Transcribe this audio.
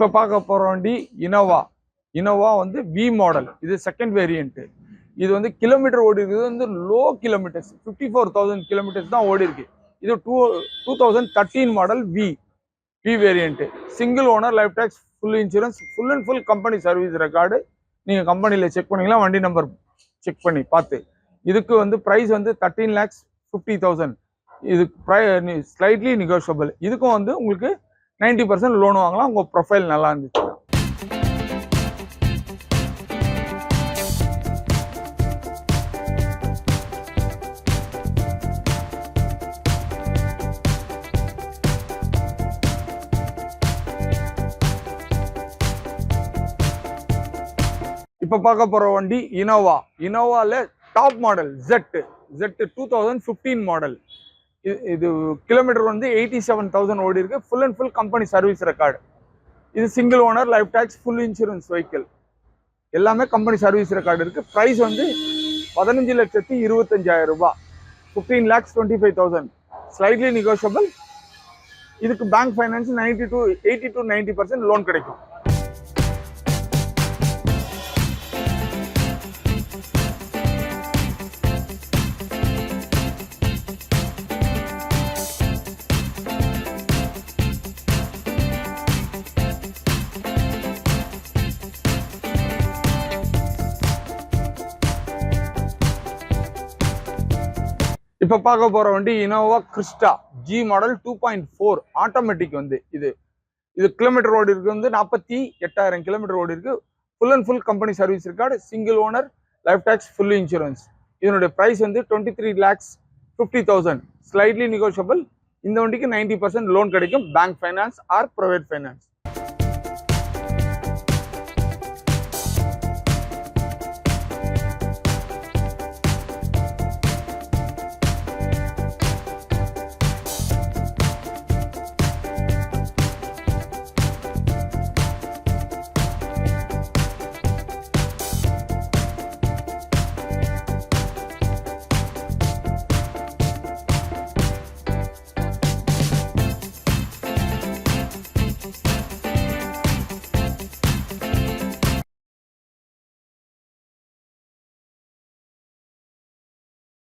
இப்போ பார்க்க போகிற வண்டி இனோவா வந்து வி மாடல். இது செகண்ட் வேரியன்ட். இது வந்து கிலோமீட்டர் ஓடி இருக்குது வந்து லோ கிலோமீட்டர்ஸ், 54,000 கிலோமீட்டர்ஸ் தான் ஓடி இருக்கு. இது 2013 model V variant. Single owner, life tax, full insurance, full and full company service record. நீங்கள் கம்பெனியில் செக் பண்ணிக்கலாம், வண்டி நம்பர் செக் பண்ணி பார்த்து. இதுக்கு வந்து ப்ரைஸ் வந்து 13,50,000. இது ஸ்லைட்லி நெகோஷியபிள். இதுக்கும் வந்து உங்களுக்கு 90% லோன் வாங்கலாம் உங்கள் ப்ரொஃபைல் நல்லா இருந்துச்சு. இப்போ பார்க்க போகிற வண்டி இனோவாவில் டாப் மாடல் Z 2015 மாடல். இது கிலோமீட்டர் வந்து 87,000 ஓடி இருக்கு. Full and full company service record. இது single owner, life tax, full insurance vehicle. எல்லாமே கம்பெனி சர்வீஸ் ரெக்கார்டு இருக்கு. ப்ரைஸ் வந்து 15,25,000 ரூபாய், 15,25,000. Slightly negotiable. இதுக்கு பேங்க் ஃபைனான்ஸ் 80 to 90% லோன் கிடைக்கும். இப்போ பார்க்க போகிற வண்டி Innova Crysta G model 2.4 automatic. வந்து இது கிலோமீட்டர் ஓடி இருக்கு வந்து 48,000 கிலோமீட்டர் ஓடி இருக்கு. Full and full company service record, single owner, life tax, full insurance. இதனுடைய ப்ரைஸ் வந்து 23,50,000. Slightly negotiable. இந்த வண்டிக்கு 90% லோன் கிடைக்கும், bank finance or private finance.